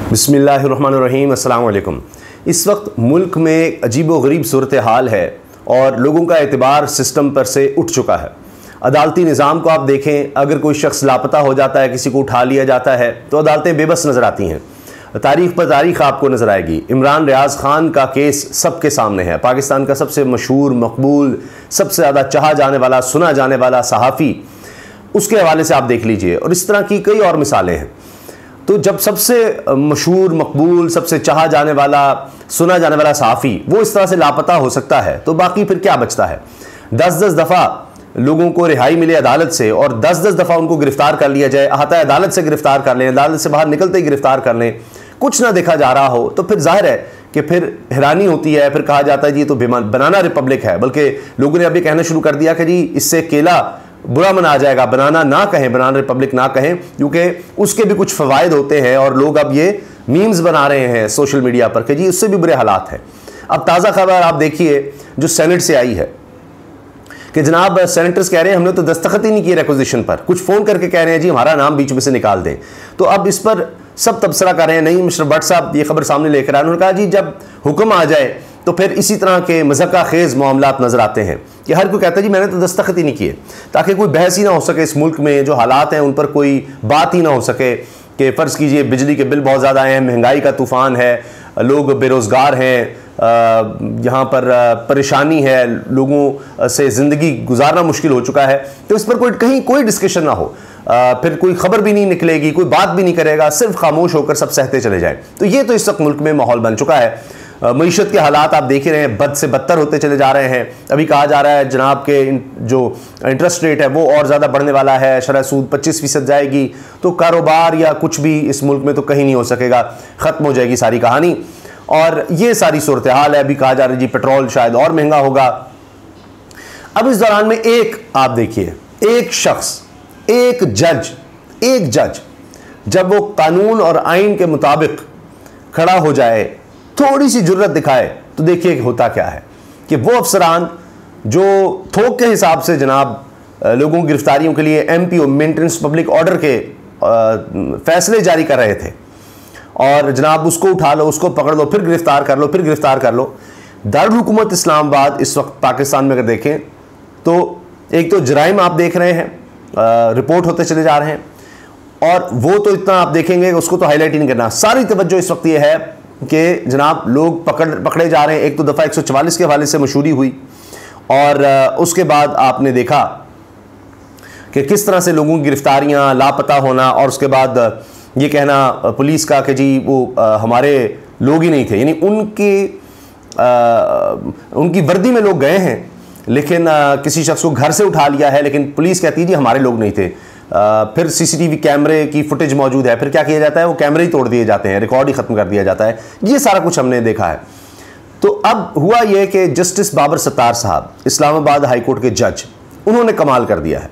बिस्मिल्लाहिर्रहमानिर्रहीम, अस्सलाम वालेकुम। इस वक्त मुल्क में अजीबो-गरीब सूरत हाल है और लोगों का एतबार सिस्टम पर से उठ चुका है। अदालती निज़ाम को आप देखें, अगर कोई शख्स लापता हो जाता है, किसी को उठा लिया जाता है तो अदालतें बेबस नज़र आती हैं। तारीख पर तारीख आपको नज़र आएगी। इमरान रियाज खान का केस सबके सामने है। पाकिस्तान का सबसे मशहूर, मकबूल, सबसे ज़्यादा चाहा जाने वाला, सुना जाने वाला सहाफ़ी, उसके हवाले से आप देख लीजिए। और इस तरह की कई और मिसालें हैं। तो जब सबसे मशहूर, मकबूल, सबसे चाहा जाने वाला, सुना जाने वाला सहाफ़ी वो इस तरह से लापता हो सकता है तो बाकी फिर क्या बचता है। 10-10 दफ़ा लोगों को रिहाई मिले अदालत से और 10-10 दफ़ा उनको गिरफ्तार कर लिया जाए, आता है अदालत से गिरफ्तार कर लें, अदालत से बाहर निकलते ही गिरफ्तार कर लें, कुछ ना देखा जा रहा हो, तो फिर जाहिर है कि फिर हैरानी होती है। फिर कहा जाता है जी ये तो बनाना रिपब्लिक है। बल्कि लोगों ने अभी कहना शुरू कर दिया कि जी इससे केला बुरा मना आ जाएगा, बनाना ना कहें, बनाना रिपब्लिक ना कहें, क्योंकि उसके भी कुछ फ़वाइद होते हैं। और लोग अब ये मीम्स बना रहे हैं सोशल मीडिया पर कि जी उससे भी बुरे हालात हैं। अब ताज़ा खबर आप देखिए जो सेनेट से आई है कि जनाब सेनेटर्स कह रहे हैं हमने तो दस्तखत ही नहीं किए रिक्विजिशन पर, कुछ फ़ोन करके कह रहे हैं जी हमारा नाम बीच में से निकाल दें। तो अब इस पर सब तबसरा कर रहे हैं। नहीं, मिस्टर भट्ट साहब ये खबर सामने लेकर आए, उन्होंने कहा जी जब हुक्म आ जाए तो फिर इसी तरह के मज़ाक़ा खेज़ मामलात नज़र आते हैं कि हर कोई कहता है जी मैंने तो दस्तखत ही नहीं किए, ताकि कोई बहस ही ना हो सके इस मुल्क में। जो हालात हैं उन पर कोई बात ही ना हो सके कि फ़र्ज़ कीजिए बिजली के बिल बहुत ज़्यादा हैं, महंगाई का तूफ़ान है, लोग बेरोज़गार हैं, यहाँ पर परेशानी है, लोगों से ज़िंदगी गुजारना मुश्किल हो चुका है। तो इस पर कहीं कोई डिस्कशन ना हो, फिर कोई ख़बर भी नहीं निकलेगी, कोई बात भी नहीं करेगा, सिर्फ खामोश होकर सब सहते चले जाए। तो ये तो इस वक्त मुल्क में माहौल बन चुका है। मईशत के हालात आप देख ही रहे हैं, बद से बदतर होते चले जा रहे हैं। अभी कहा जा रहा है जनाब के जो इंटरेस्ट रेट है वो और ज़्यादा बढ़ने वाला है, शरह सूद 25% जाएगी। तो कारोबार या कुछ भी इस मुल्क में तो कहीं नहीं हो सकेगा, ख़त्म हो जाएगी सारी कहानी। और ये सारी सूरत हाल है। अभी कहा जा रहा है जी पेट्रोल शायद और महंगा होगा। अब इस दौरान में एक आप देखिए, एक शख्स, एक जज जब वो कानून और आइन के मुताबिक खड़ा हो जाए, थोड़ी सी जुर्रत दिखाए, तो देखिए होता क्या है कि वो अफसरान जो थोक के हिसाब से जनाब लोगों की गिरफ्तारियों के लिए MPO मेंटेनेंस पब्लिक ऑर्डर के फैसले जारी कर रहे थे और जनाब उसको उठा लो, उसको पकड़ लो, फिर गिरफ्तार कर लो, फिर गिरफ्तार कर लो। दारुल हुकूमत इस्लामाबाद इस वक्त पाकिस्तान में अगर देखें तो एक तो जराइम आप देख रहे हैं रिपोर्ट होते चले जा रहे हैं, और वो तो इतना आप देखेंगे उसको तो हाईलाइट ही नहीं करना। सारी तवज्जो इस वक्त ये है कि जनाब लोग पकड़े जा रहे हैं। एक तो दफ़ा 144 के हवाले से मशहूरी हुई और उसके बाद आपने देखा कि किस तरह से लोगों की गिरफ्तारियां, लापता होना, और उसके बाद ये कहना पुलिस का कि जी वो हमारे लोग ही नहीं थे, यानी उनकी वर्दी में लोग गए हैं लेकिन किसी शख्स को घर से उठा लिया है, लेकिन पुलिस कहती है जी हमारे लोग नहीं थे। फिर CCTV कैमरे की फुटेज मौजूद है, फिर क्या किया जाता है, वो कैमरे ही तोड़ दिए जाते हैं, रिकॉर्ड ही ख़त्म कर दिया जाता है। ये सारा कुछ हमने देखा है। तो अब हुआ ये कि जस्टिस बाबर सत्तार साहब, इस्लामाबाद हाई कोर्ट के जज, उन्होंने कमाल कर दिया है।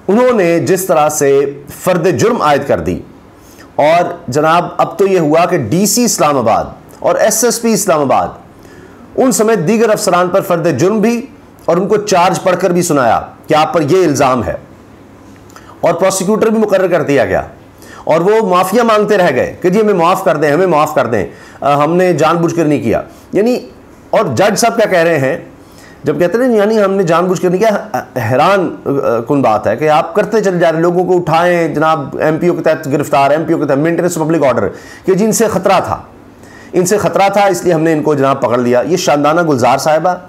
उन्होंने जिस तरह से फ़र्द जुर्म आयद कर दी, और जनाब अब तो ये हुआ कि DC इस्लामाबाद और SSP इस्लामाबाद उन समेत दीगर अफसरान पर फ़र्द जुर्म भी और उनको चार्ज पढ़कर भी सुनाया कि आप पर यह इल्ज़ाम है, और प्रोसिक्यूटर भी मुकर्रर कर दिया गया, और वो माफिया मांगते रह गए कि जी हमें माफ़ कर दें, हमें माफ़ कर दें, हमने जानबूझकर नहीं किया। यानी और जज साहब क्या कह रहे हैं जब कहते हैं यानी हमने जानबूझकर नहीं किया, हैरान कुन बात है कि आप करते चले जा रहे, लोगों को उठाएं जनाब MPO के तहत गिरफ्तार, MPO के तहत मेंटेनेंस पब्लिक ऑर्डर, कि जिनसे ख़तरा था, इनसे ख़तरा था इसलिए हमने इनको जनाब पकड़ लिया। ये शानदाना गुलजार साहिबा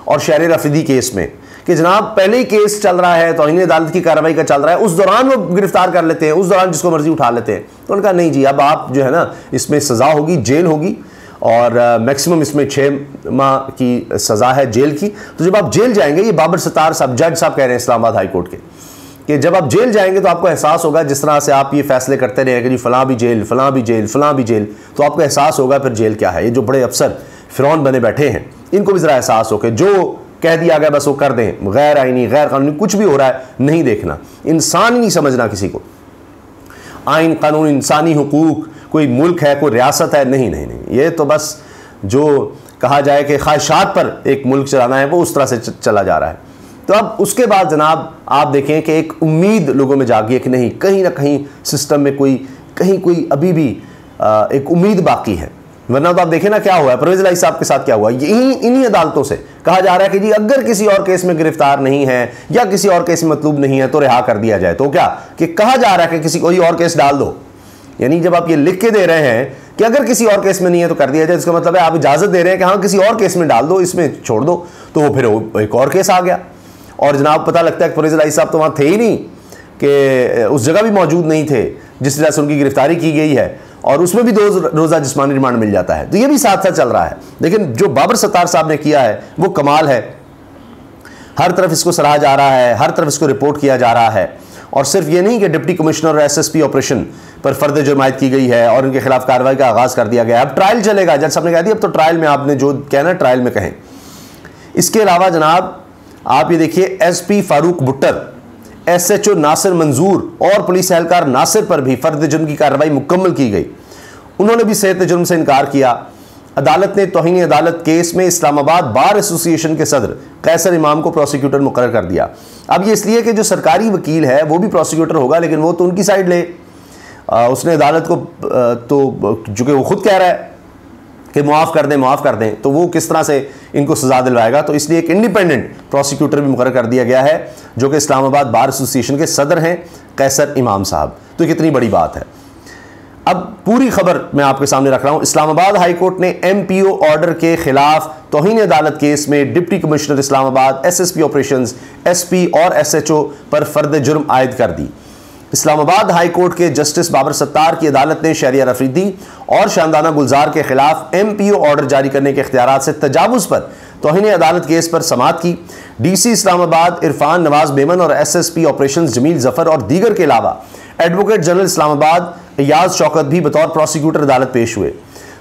और शहर रफीदी केस में कि जनाब पहले ही केस चल रहा है, तौहीन अदालत की कार्रवाई का चल रहा है, उस दौरान वो गिरफ्तार कर लेते हैं, उस दौरान जिसको मर्जी उठा लेते हैं। तो उन्होंने कहा नहीं जी अब आप जो है ना इसमें सज़ा होगी, जेल होगी, और मैक्सिमम इसमें 6 माह की सज़ा है जेल की। तो जब आप जेल जाएंगे, ये बाबर सत्तार साहब जज साहब कह रहे हैं इस्लामाबाद हाई कोर्ट के, कि जब आप जेल जाएंगे तो आपको एहसास होगा, जिस तरह से आप ये फैसले करते रहे कि जी फ़लाँ भी जेल, फ़लाँ भी जेल, फ़लाँ भी जेल, तो आपको एहसास होगा फिर जेल क्या है। ये जो बड़े अफसर फ़िरौन बने बैठे हैं, इनको भी ज़रा एहसास हो कि जो कह दिया गया बस वो कर दें, गैर आईनी, गैर कानूनी कुछ भी हो रहा है नहीं देखना, इंसान ही नहीं समझना किसी को। आइन, कानून, इंसानी हुकूक, कोई मुल्क है, कोई रियासत है, नहीं नहीं नहीं, ये तो बस जो कहा जाए कि ख्वाहिशात पर एक मुल्क चलाना है वो उस तरह से चला जा रहा है। तो अब उसके बाद जनाब आप देखें कि एक उम्मीद लोगों में जागी है कि नहीं, कहीं ना कहीं सिस्टम में कोई अभी भी एक उम्मीद बाकी है। वरना तो आप देखें ना क्या हुआ है, परवेज इलाही साहब के साथ क्या हुआ, इन्हीं अदालतों से कहा जा रहा है कि जी अगर किसी और केस में गिरफ्तार नहीं है या किसी और केस में मतलूब नहीं है तो रिहा कर दिया जाए। तो क्या कि कहा जा रहा है कि किसी कोई और केस डाल दो, यानी जब आप ये लिख के दे रहे हैं कि अगर किसी और केस में नहीं है तो कर दिया जाए, इसका मतलब है आप इजाजत दे रहे हैं कि हाँ किसी और केस में डाल दो, इसमें छोड़ दो। तो वो फिर एक और केस आ गया और जनाब पता लगता है कि परवेज इलाही साहब तो वहाँ थे ही नहीं, कि उस जगह भी मौजूद नहीं थे जिस वजह से उनकी गिरफ्तारी की गई है, और उसमें भी 2 रोज़ा जिस्मानी रिमांड मिल जाता है। तो ये भी साथ साथ चल रहा है। लेकिन जो बाबर सत्तार साहब ने किया है वो कमाल है, हर तरफ इसको सराहा जा रहा है, हर तरफ इसको रिपोर्ट किया जा रहा है। और सिर्फ ये नहीं कि डिप्टी कमिश्नर और SSP ऑपरेशन पर फर्द जुर्म आयद की गई है और उनके खिलाफ कार्रवाई का आगाज़ कर दिया गया। अब ट्रायल चलेगा, जज साहब ने कह दिया अब तो ट्रायल में आपने जो कहना ट्रायल में कहें। इसके अलावा जनाब आप ये देखिए SP फारूक भुट्टर, SHO नासिर मंजूर और पुलिस एहलकार नासिर पर भी फर्द जुर्म की कार्रवाई मुकम्मल की गई। उन्होंने भी सेहत जुर्म से इनकार किया। अदालत ने तौहीन अदालत केस में इस्लामाबाद बार एसोसिएशन के सदर कैसर इमाम को प्रोसिक्यूटर मुकर्रर कर दिया। अब ये इसलिए कि जो सरकारी वकील है वो भी प्रोसिक्यूटर होगा, लेकिन वो तो उनकी साइड ले, उसने अदालत को तो जो कि वो खुद कह रहा है कि माफ़ कर दें, तो वो किस तरह से इनको सज़ा दिलवाएगा। तो इसलिए एक इंडिपेंडेंट प्रोसिक्यूटर भी मुकर्रर कर दिया गया है जो कि इस्लामाबाद बार एसोसिएशन के सदर हैं कैसर इमाम साहब। तो कितनी बड़ी बात है। अब पूरी खबर मैं आपके सामने रख रहा हूं। इस्लामाबाद हाई कोर्ट ने MPO ऑर्डर के खिलाफ तौहीन अदालत केस में deputy commissioner Islamabad, SSP operations, SP और SHO पर फर्द जुर्म आयद कर दी। इस्लामाबाद हाई कोर्ट के जस्टिस बाबर सत्तार की अदालत ने शहरियार अफरीदी और शानदाना गुलजार के खिलाफ MPO ऑर्डर जारी करने के इख्तियारात से तजावुज़ पर तौहीन अदालत केस पर समाअत की। DC इस्लामाबाद इरफान नवाज मेमन और SSP ऑपरेशंस जमील जफर और दीगर के अलावा एडवोकेट जनरल इस्लामाबाद इयाज शौकत भी बतौर प्रोसिक्यूटर अदालत पेश हुए।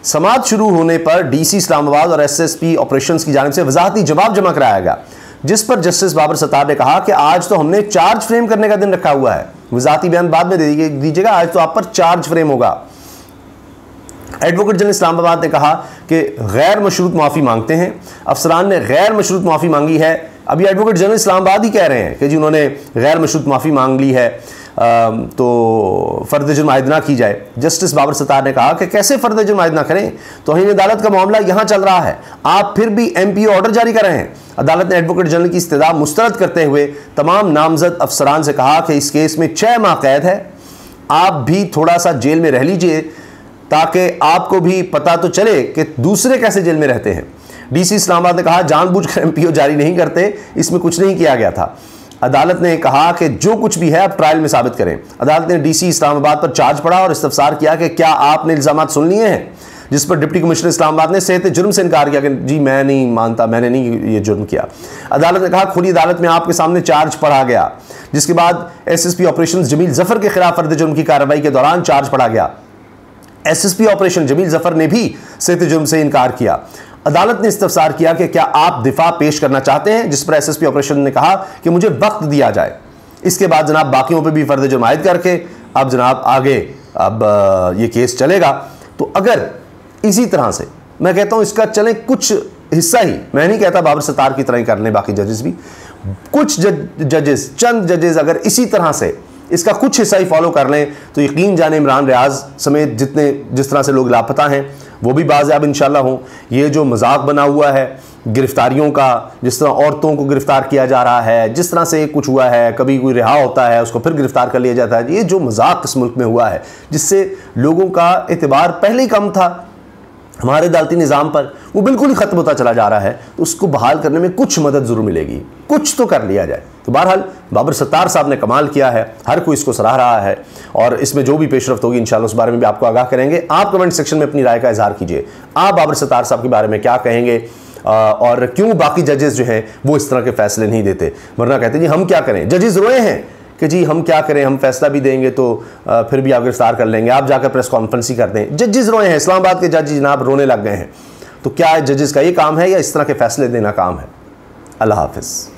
समाअत शुरू होने पर DC इस्लामाबाद और SSP ऑपरेशंस की जानिब से वजाहती जवाब जमा कराया गया, जिस पर जस्टिस बाबर सत्तार ने कहा कि आज तो हमने चार्ज फ्रेम करने का दिन रखा हुआ है, वजाहती बयान बाद में दीजिएगा, आज तो आप पर चार्ज फ्रेम होगा। एडवोकेट जनरल इस्लामाबाद ने कहा कि गैर मशरूत माफ़ी मांगते हैं। अफसरान ने गैर मशरूत माफ़ी मांगी है। अभी एडवोकेट जनरल इस्लामाबाद ही कह रहे हैं कि जी उन्होंने गैर मशरूत माफ़ी मांग ली है, तो फ़र्द जुर्म आयद ना की जाए। जस्टिस बाबर सत्तार ने कहा कि कैसे फ़र्द जुर्म आयद ना करें, तौहीन अदालत का मामला यहाँ चल रहा है, आप फिर भी MPO ऑर्डर जारी कर रहे हैं। अदालत ने एडवोकेट जनरल की इस्तदा मुस्तरद करते हुए तमाम नामजद अफसरान से कहा कि इस केस में 6 माह कैद है, आप भी थोड़ा सा जेल में रह लीजिए ताकि आपको भी पता तो चले कि दूसरे कैसे जेल में रहते हैं। DC इस्लामाबाद ने कहा जानबूझकर MPO जारी नहीं करते, इसमें कुछ नहीं किया गया था। अदालत ने कहा कि जो कुछ भी है आप ट्रायल में साबित करें। अदालत ने DC इस्लामाबाद पर चार्ज पढ़ा और इस्तफसार किया कि क्या आपने इल्ज़ामात सुन लिए हैं, जिस पर डिप्टी कमिश्नर इस्लामाबाद ने सेहत जुर्म से इनकार किया कि जी मैं नहीं मानता, मैंने नहीं ये जुर्म किया। अदालत ने कहा खुली अदालत में आपके सामने चार्ज पढ़ा गया, जिसके बाद SSP ऑपरेशन जमील जफर के खिलाफ फर्द जुर्म की कार्रवाई के दौरान चार्ज पढ़ा गया। SSP ऑपरेशन जमील जफर ने भी सेहत जुर्म से इनकार किया। अदालत ने इस्तफसार किया कि क्या आप दिफा पेश करना चाहते हैं, जिस पर SSP ऑपरेशन ने कहा कि मुझे वक्त दिया जाए। इसके बाद जनाब बाकियों पे भी फर्द जुर्म आयद करके अब जनाब आगे अब ये केस चलेगा। तो अगर इसी तरह से मैं कहता हूं इसका चले कुछ हिस्सा ही, मैं नहीं कहता बाबर सत्तार की तरह ही कर लें बाकी जजेस भी, कुछ जजेस, चंद जजेस अगर इसी तरह से इसका कुछ हिस्सा ही फॉलो कर लें तो यकीन जाने इमरान रियाज समेत जिस तरह से लोग लापता हैं वो भी बाज़याब इंशाल्लाह हों। ये जो मजाक बना हुआ है गिरफ्तारियों का, जिस तरह औरतों को गिरफ्तार किया जा रहा है, जिस तरह से कुछ हुआ है, कभी कोई रिहा होता है उसको फिर गिरफ्तार कर लिया जाता है, ये जो मजाक इस मुल्क में हुआ है जिससे लोगों का एतबार पहले ही कम था हमारे अदालती निज़ाम पर, वो बिल्कुल ही ख़त्म होता चला जा रहा है। तो उसको बहाल करने में कुछ मदद ज़रूर मिलेगी, कुछ तो कर लिया जाए। तो बहरहाल बाबर सत्तार साहब ने कमाल किया है, हर कोई इसको सराह रहा है और इसमें जो भी पेशरफ्त होगी इंशाल्लाह उस बारे में भी आपको आगाह करेंगे। आप कमेंट सेक्शन में अपनी राय का इजहार कीजिए, आप बाबर सत्तार साहब के बारे में क्या कहेंगे और क्यों बाकी जजेस जो हैं वो इस तरह के फैसले नहीं देते, वरना कहते जी हम क्या करें, जजेस रोए हैं कि जी हम क्या करें, हम फैसला भी देंगे तो फिर भी आप गिरफ्तार कर लेंगे, आप जाकर प्रेस कॉन्फ्रेंस ही करते हैं। जजेस रोए हैं, इस्लामाबाद के जज जनाब रोने लग गए हैं। तो क्या जजेस का ये काम है या इस तरह के फैसले देना काम है? अल्लाह हाफिज़।